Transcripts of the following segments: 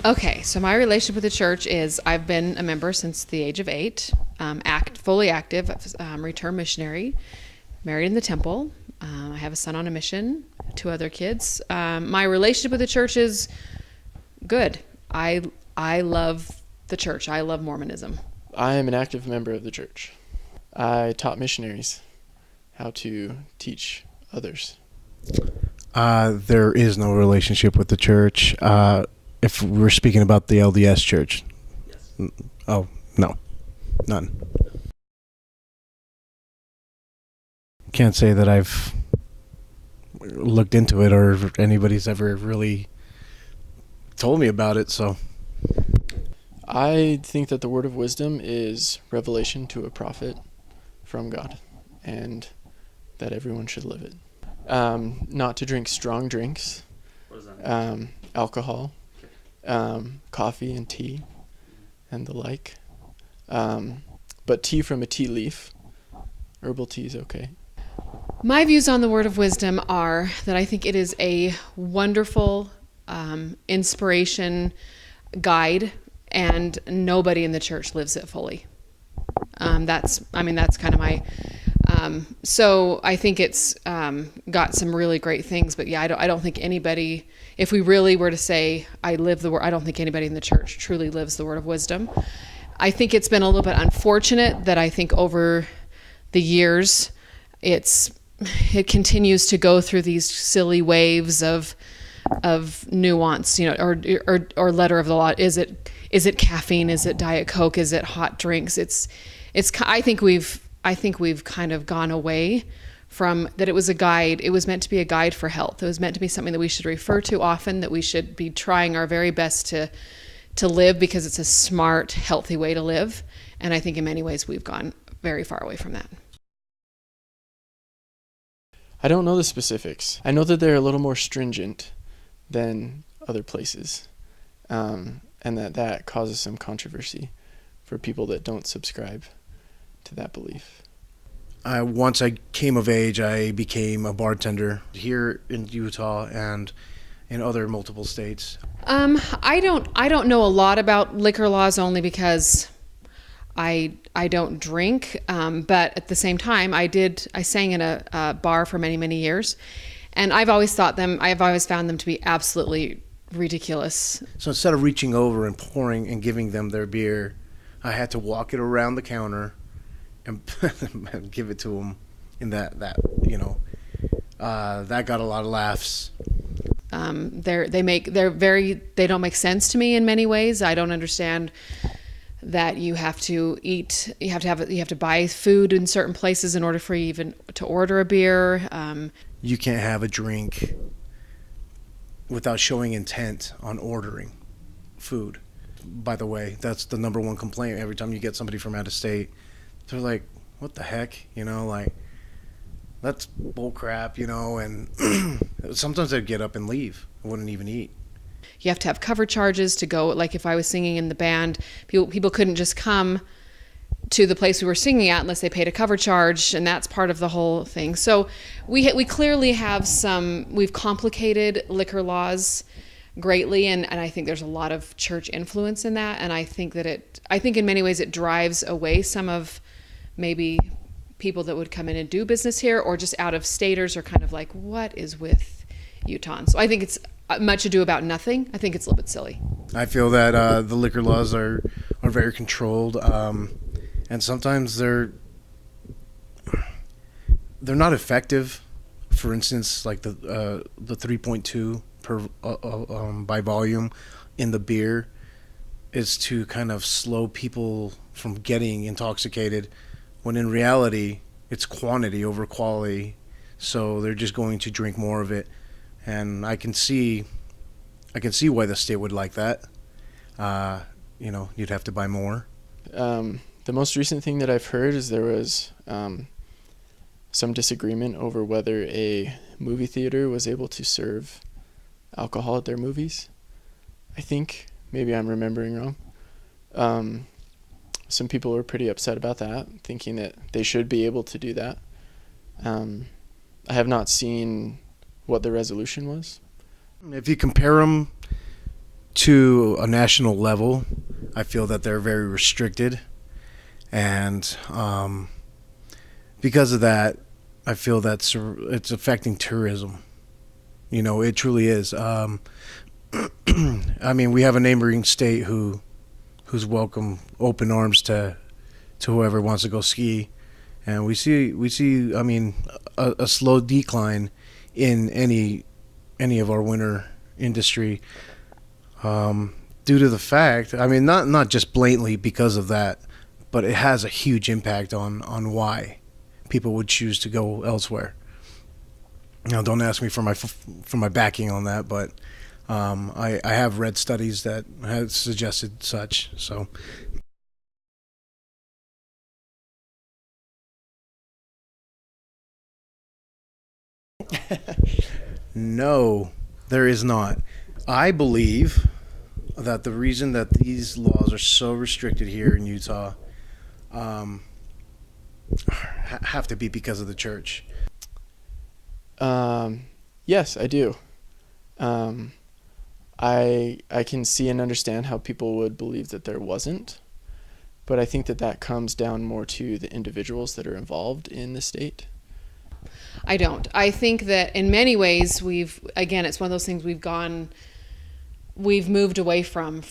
Okay, so my relationship with the church is I've been a member since the age of 8, fully active, return missionary, married in the temple. I have a son on a mission, 2 other kids. My relationship with the church is good. I love the church. I love Mormonism. I am an active member of the church. I taught missionaries how to teach others. There is no relationship with the church. If we're speaking about the LDS church. Yes. Oh, no. None. Can't say that I've looked into it or anybody's ever really told me about it, so. I think that the word of wisdom is revelation to a prophet from God, and that everyone should live it. Not to drink strong drinks. What does that mean? Alcohol, coffee and tea, and the like. But tea from a tea leaf, herbal tea is okay. My views on the word of wisdom are that I think it is a wonderful inspiration guide, and nobody in the church lives it fully. That's kind of my. So I think it's got some really great things, but yeah, I don't think anybody, if we really were to say I live the word, I don't think anybody in the church truly lives the word of wisdom. I think it's been a little bit unfortunate that I think over the years it continues to go through these silly waves of nuance, or letter of the law. Is it caffeine? Is it Diet Coke? Is it hot drinks? I think we've kind of gone away from that. It was a guide. It was meant to be a guide for health. It was meant to be something that we should refer to often, that we should be trying our very best to live, because it's a smart, healthy way to live. And I think in many ways we've gone very far away from that. I don't know the specifics. I know that they're a little more stringent than other places, and that causes some controversy for people that don't subscribe to that belief. Once I came of age, I became a bartender here in Utah and in other multiple states. I don't know a lot about liquor laws, only because I don't drink, but at the same time, I sang in a bar for many, many years, and I've always found them to be absolutely ridiculous. So instead of reaching over and pouring and giving them their beer, I had to walk it around the counter and give it to them in that got a lot of laughs. They don't make sense to me in many ways. I don't understand that you have to eat, you have to buy food in certain places in order for you even to order a beer. You can't have a drink without showing intent on ordering food. By the way, that's the number one complaint every time you get somebody from out of state. They're like, what the heck? That's bull crap, and sometimes I'd get up and leave. I wouldn't even eat. You have to have cover charges to go. Like if I was singing in the band, people couldn't just come to the place we were singing at unless they paid a cover charge, and that's part of the whole thing. So we clearly have we've complicated liquor laws greatly, and I think there's a lot of church influence in that, and I think in many ways it drives away some of maybe people that would come in and do business here, or just out of staters are kind of like, what is with Utahns? So I think it's much ado about nothing. I think it's a little bit silly. I feel that the liquor laws are very controlled, and sometimes they're not effective. For instance, like the 3.2 per by volume in the beer is to kind of slow people from getting intoxicated, when in reality it's quantity over quality. So they're just going to drink more of it, and I can see why the state would like that. You'd have to buy more. The most recent thing that I've heard is there was some disagreement over whether a movie theater was able to serve alcohol at their movies. I think, maybe I'm remembering wrong. Some people were pretty upset about that, thinking that they should be able to do that. I have not seen what the resolution was. If you compare them to a national level, I feel that they're very restricted, and because of that, I feel that it's affecting tourism. You know, it truly is. I mean, we have a neighboring state who's welcome open arms to whoever wants to go ski, and we see. I mean, a slow decline in any of our winter industry, due to the fact. I mean, not just blatantly because of that, but it has a huge impact on why people would choose to go elsewhere. Now, don't ask me for my backing on that, but I have read studies that have suggested such. So. No, there is not. I believe that the reason that these laws are so restricted here in Utah have to be because of the church. Yes, I do. I can see and understand how people would believe that there wasn't, but I think that comes down more to the individuals that are involved in the state. I don't. I think that in many ways it's one of those things we've moved away from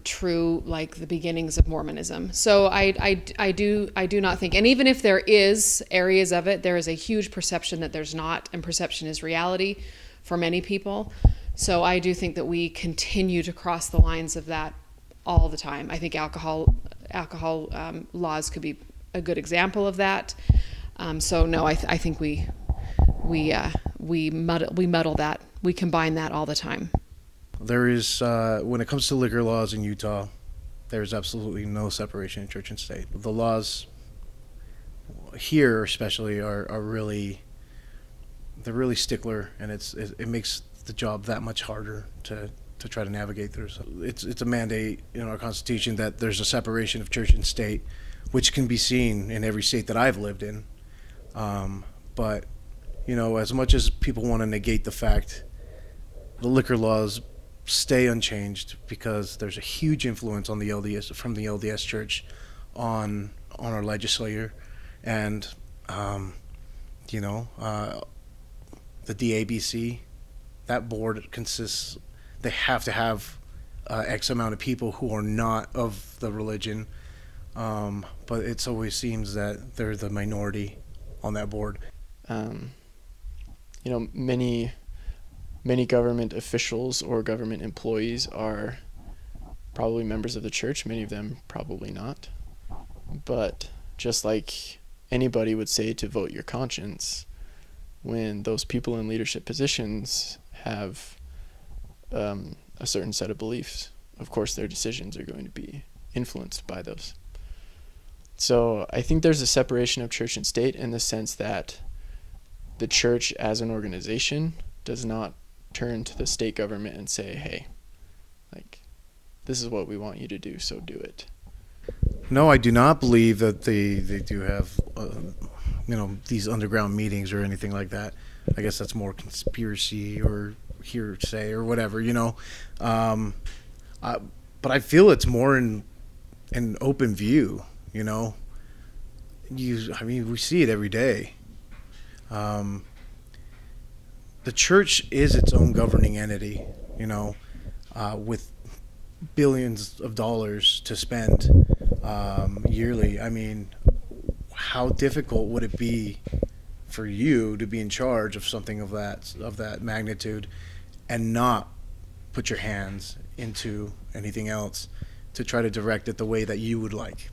true, like the beginnings of Mormonism. So I do not think, and even if there is areas of it, there is a huge perception that there's not, and perception is reality for many people. So I do think that we continue to cross the lines of that all the time. I think alcohol laws could be a good example of that. So no, I think we muddle that. We combine that all the time. There is, when it comes to liquor laws in Utah, there's absolutely no separation in church and state. The laws here, especially, are really, they're really stickler, and it makes the job that much harder to try to navigate through. So it's a mandate in our Constitution that there's a separation of church and state, which can be seen in every state that I've lived in. But, you know, as much as people want to negate the fact, the liquor laws stay unchanged because there's a huge influence on the LDS from the LDS Church on our legislature, and the DABC, that board consists. They have to have X amount of people who are not of the religion, but it always seems that they're the minority on that board. Many government officials or government employees are probably members of the church, many of them probably not. But just like anybody would say to vote your conscience, when those people in leadership positions have a certain set of beliefs, of course their decisions are going to be influenced by those. So I think there's a separation of church and state in the sense that the church as an organization does not turn to the state government and say, hey, like, this is what we want you to do, so do it. No, I do not believe that they do have, these underground meetings or anything like that. I guess that's more conspiracy or hearsay or whatever, but I feel it's more in an open view, we see it every day. The church is its own governing entity, with billions of dollars to spend yearly. I mean, how difficult would it be for you to be in charge of something of that magnitude and not put your hands into anything else to try to direct it the way that you would like?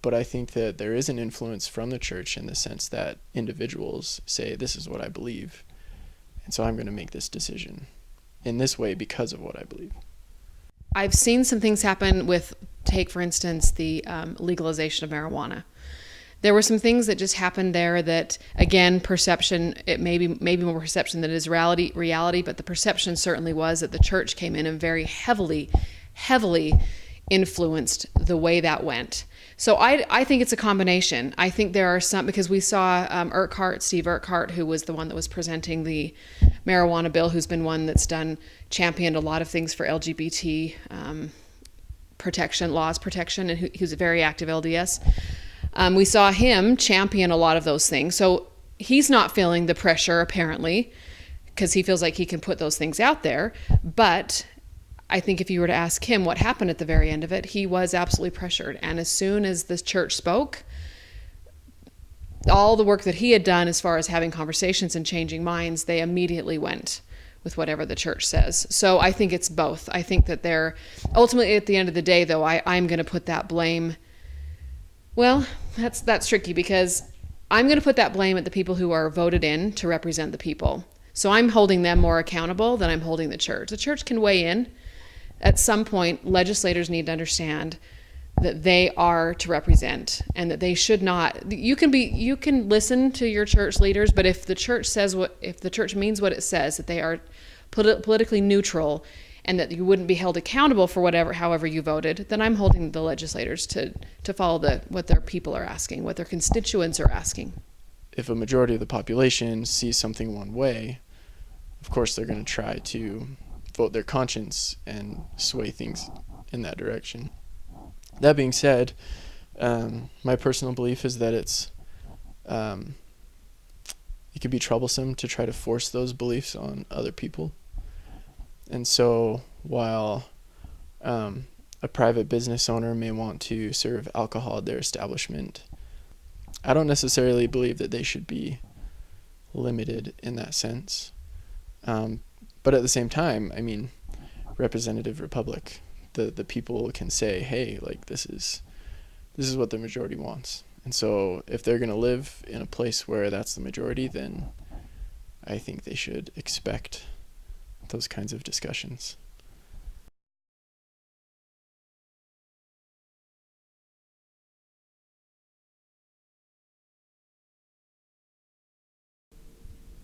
But I think that there is an influence from the church in the sense that individuals say, this is what I believe, and so I'm going to make this decision in this way because of what I believe. I've seen some things happen with, take for instance, the legalization of marijuana. There were some things that just happened there that, again, perception, it may be more perception than it is reality, but the perception certainly was that the church came in and very heavily influenced the way that went. So I think it's a combination. I think there are some, because we saw Steve Urquhart, who was the one that was presenting the marijuana bill, who's been one that's championed a lot of things for LGBT protection, and who's a very active LDS. We saw him champion a lot of those things. So he's not feeling the pressure, apparently, because he feels like he can put those things out there. But I think if you were to ask him what happened at the very end of it, he was absolutely pressured. And as soon as the church spoke, all the work that he had done as far as having conversations and changing minds, they immediately went with whatever the church says. So I think it's both. I think that they're ultimately, at the end of the day, though, I'm going to put that blame. Well, that's tricky, because I'm going to put that blame at the people who are voted in to represent the people. So I'm holding them more accountable than I'm holding the church. The church can weigh in. At some point, legislators need to understand that they are to represent, and that they should not. You can listen to your church leaders, but if the church means what it says, that they are politically neutral, and that you wouldn't be held accountable for however you voted, then I'm holding the legislators to follow what their people are asking, what their constituents are asking. If a majority of the population sees something one way, of course they're going to try to vote their conscience and sway things in that direction. That being said, my personal belief is that it could be troublesome to try to force those beliefs on other people. And so while a private business owner may want to serve alcohol at their establishment, I don't necessarily believe that they should be limited in that sense. But at the same time, I mean, representative republic, the people can say, hey, like, this is what the majority wants. And so if they're going to live in a place where that's the majority, then I think they should expect those kinds of discussions.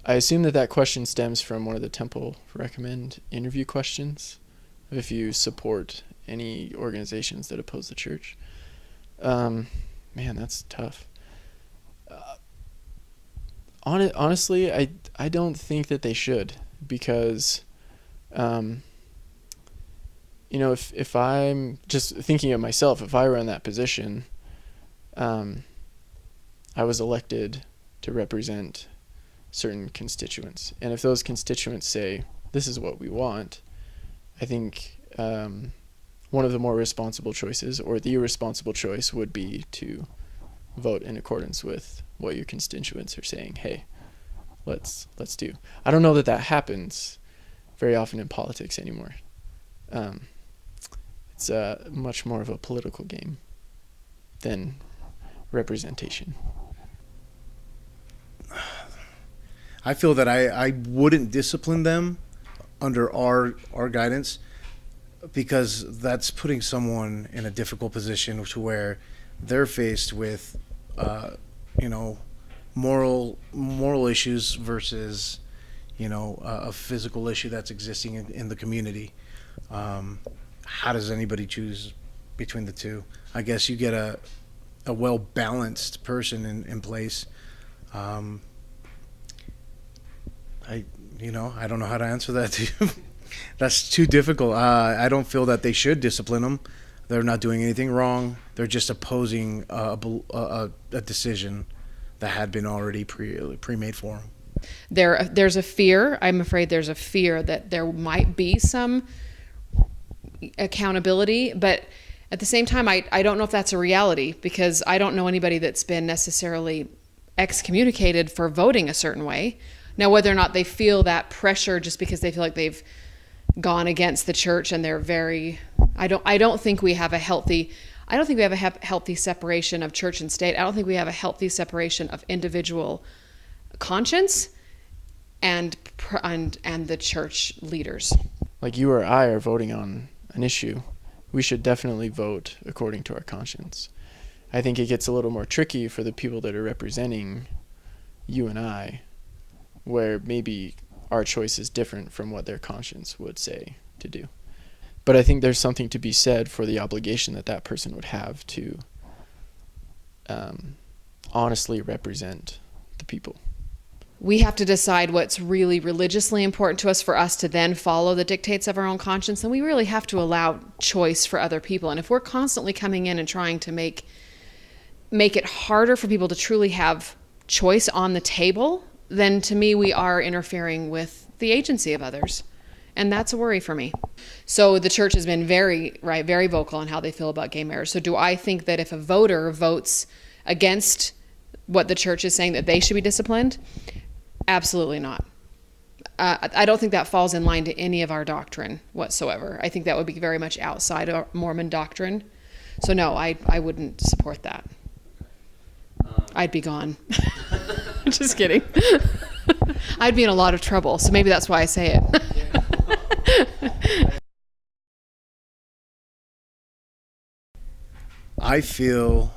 I assume that question stems from one of the Temple Recommend interview questions, if you support any organizations that oppose the church. Man, that's tough. Honestly, I don't think that they should, because, if I'm just thinking of myself, if I were in that position, I was elected to represent certain constituents. And if those constituents say, this is what we want, I think one of the more responsible choices, or the irresponsible choice, would be to vote in accordance with what your constituents are saying. Hey, let's do. I don't know that happens very often in politics anymore. It's much more of a political game than representation. I feel that I wouldn't discipline them under our guidance, because that's putting someone in a difficult position to where they're faced with, moral issues versus, a physical issue that's existing in the community. How does anybody choose between the two? I guess you get a well-balanced person in place. I don't know how to answer that to you. That's too difficult. I don't feel that they should discipline them. They're not doing anything wrong. They're just opposing a decision that had been already pre-made for them. There's a fear. I'm afraid there's a fear that there might be some accountability, but at the same time, I don't know if that's a reality, because I don't know anybody that's been necessarily excommunicated for voting a certain way. Now, whether or not they feel that pressure just because they feel like they've gone against the church and they're very, I don't think we have a healthy separation of church and state. I don't think we have a healthy separation of individual conscience and the church leaders. Like you or I are voting on an issue, we should definitely vote according to our conscience. I think it gets a little more tricky for the people that are representing you and I, where maybe our choice is different from what their conscience would say to do. But I think there's something to be said for the obligation that that person would have to honestly represent the people. We have to decide what's really religiously important to us for us to then follow the dictates of our own conscience. And we really have to allow choice for other people. And if we're constantly coming in and trying to make it harder for people to truly have choice on the table, then to me, we are interfering with the agency of others. And that's a worry for me. So the church has been very vocal on how they feel about gay marriage. So do I think that if a voter votes against what the church is saying, that they should be disciplined? Absolutely not. I don't think that falls in line to any of our doctrine whatsoever. I think that would be very much outside of Mormon doctrine. So no, I wouldn't support that. I'd be gone. Just kidding. I'd be in a lot of trouble, so maybe that's why I say it. I feel,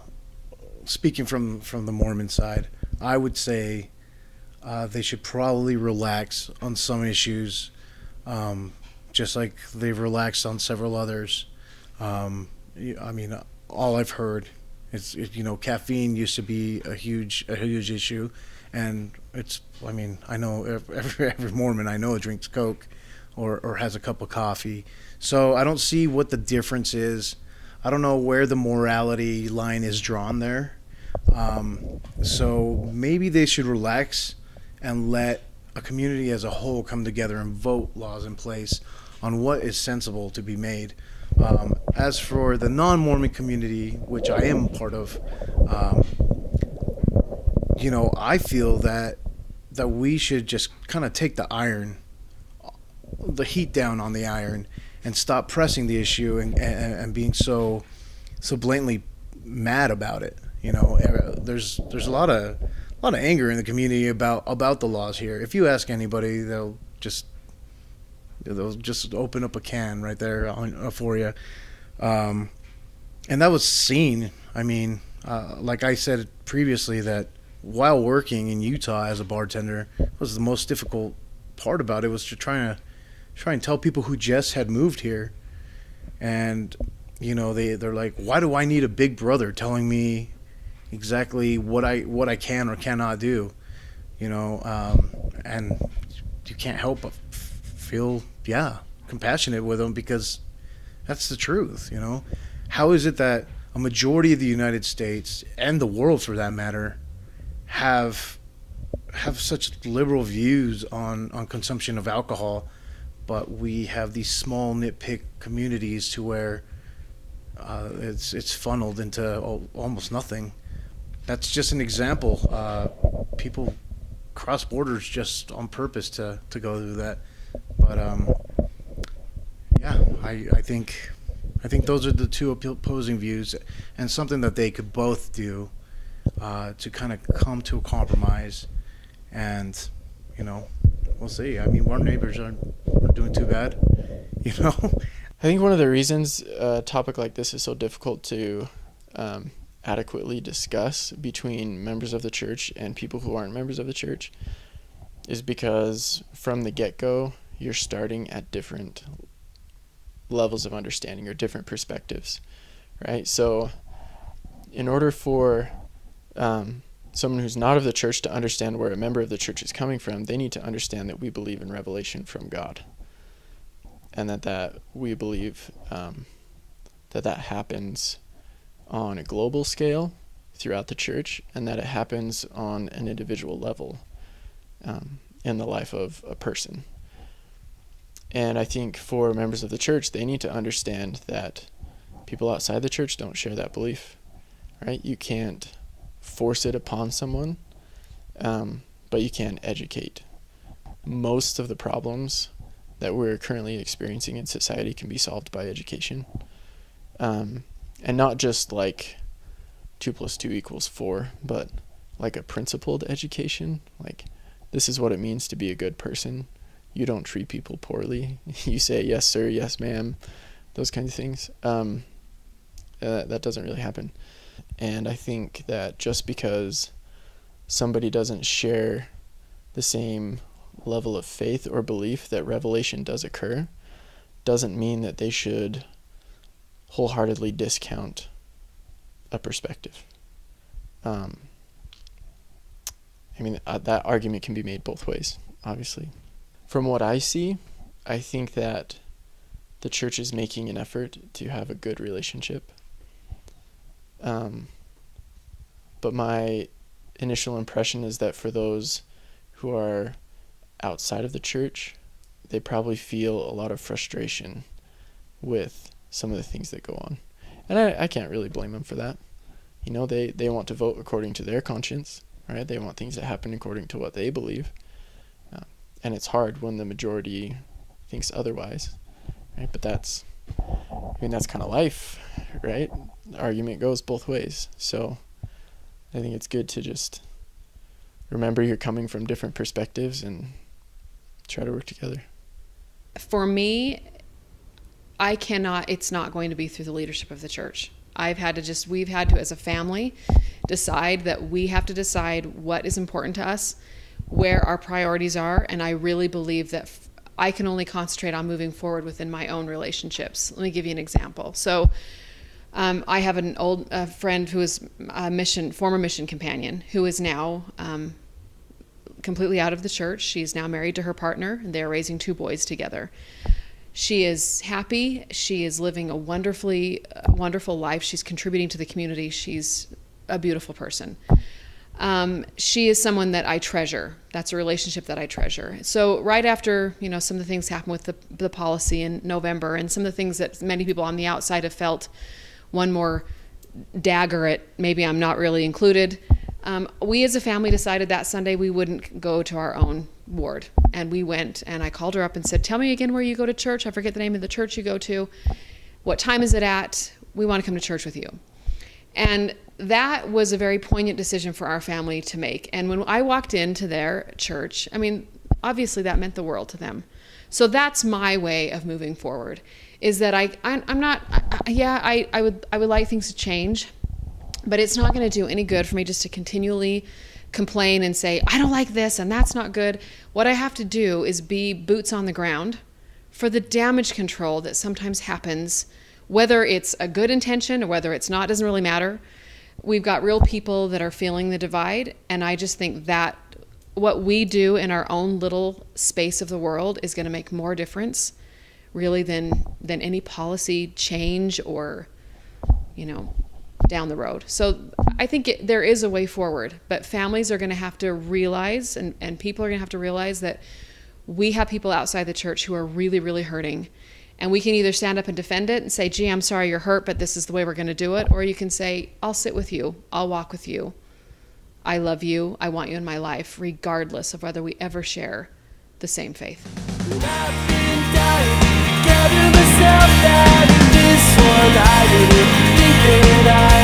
speaking from the Mormon side, I would say they should probably relax on some issues, just like they've relaxed on several others. I mean, all I've heard is, caffeine used to be a huge issue, and I mean, I know every Mormon I know drinks Coke or has a cup of coffee, so I don't see what the difference is. I don't know where the morality line is drawn there. So maybe they should relax and let a community as a whole come together and vote laws in place on what is sensible to be made. As for the non-Mormon community, which I am part of, I feel that we should just kind of take the heat down on the iron, and stop pressing the issue and being so blatantly mad about it. There's a lot of anger in the community about the laws here. If you ask anybody, they'll just open up a can right there for you. And that was seen. I mean, like I said previously, that while working in Utah as a bartender, was the most difficult part about it was to try and tell people who just had moved here, and they're like, why do I need a big brother telling me exactly what I can or cannot do, and you can't help but feel compassionate with them, because that's the truth. How is it that a majority of the United States, and the world for that matter, have such liberal views on consumption of alcohol, but we have these small nitpick communities to where it's funneled into almost nothing? That's just an example. People cross borders just on purpose to go through that. But I think those are the two opposing views, and something that they could both do to kind of come to a compromise. And we'll see. I mean, our neighbors aren't doing too bad. I think one of the reasons a topic like this is so difficult to adequately discuss between members of the church and people who aren't members of the church is because from the get-go, you're starting at different levels of understanding or different perspectives, right? So in order for someone who's not of the church to understand where a member of the church is coming from, they need to understand that we believe in revelation from God, and that we believe that happens on a global scale throughout the church, and that it happens on an individual level in the life of a person. And I think for members of the church, they need to understand that people outside the church don't share that belief, right? You can't force it upon someone, but you can educate. Most of the problems that we're currently experiencing in society can be solved by education, and not just like 2 + 2 = 4, but like a principled education. Like, this is what it means to be a good person. You don't treat people poorly. You say yes sir, yes ma'am, those kinds of things. That doesn't really happen. And I think that just because somebody doesn't share the same level of faith or belief that revelation does occur, doesn't mean that they should wholeheartedly discount a perspective. I mean, that argument can be made both ways, obviously. From what I see, I think that the church is making an effort to have a good relationship. But my initial impression is that for those who are outside of the church, they probably feel a lot of frustration with some of the things that go on. And I can't really blame them for that. You know, they want to vote according to their conscience, right? They want things to happen according to what they believe. And it's hard when the majority thinks otherwise, right? But that's kind of life, right? The argument goes both ways. So I think it's good to just remember you're coming from different perspectives and try to work together. For me, it's not going to be through the leadership of the church. We've had to, as a family, decide that we have to decide what is important to us, where our priorities are, and I really believe that I can only concentrate on moving forward within my own relationships. Let me give you an example. So I have an old friend who is a former mission companion who is now completely out of the church. She's now married to her partner, and they're raising 2 boys together. She is happy. She is living a wonderful life. She's contributing to the community. She's a beautiful person. She is someone that I treasure. That's a relationship that I treasure. So right after, some of the things happened with the policy in November, and some of the things that many people on the outside have felt one more dagger at maybe I'm not really included, we as a family decided that Sunday we wouldn't go to our own ward. And we went, and I called her up and said, tell me again where you go to church. I forget the name of the church you go to. What time is it at? We want to come to church with you. And that was a very poignant decision for our family to make. And when I walked into their church, obviously that meant the world to them. So that's my way of moving forward, is that I would like things to change, but it's not going to do any good for me just to continually complain and say, I don't like this and that's not good. What I have to do is be boots on the ground for the damage control that sometimes happens, whether it's a good intention or whether it's not, doesn't really matter. We've got real people that are feeling the divide, and I just think that what we do in our own little space of the world is going to make more difference really than any policy change or, down the road. So I think there is a way forward, but families are going to have to realize, and people are going to have to realize that we have people outside the church who are really, really hurting. And we can either stand up and defend it and say, gee, I'm sorry you're hurt, but this is the way we're going to do it. Or you can say, I'll sit with you. I'll walk with you. I love you. I want you in my life, regardless of whether we ever share the same faith. I've been dying to gather myself that in this one I didn't think that I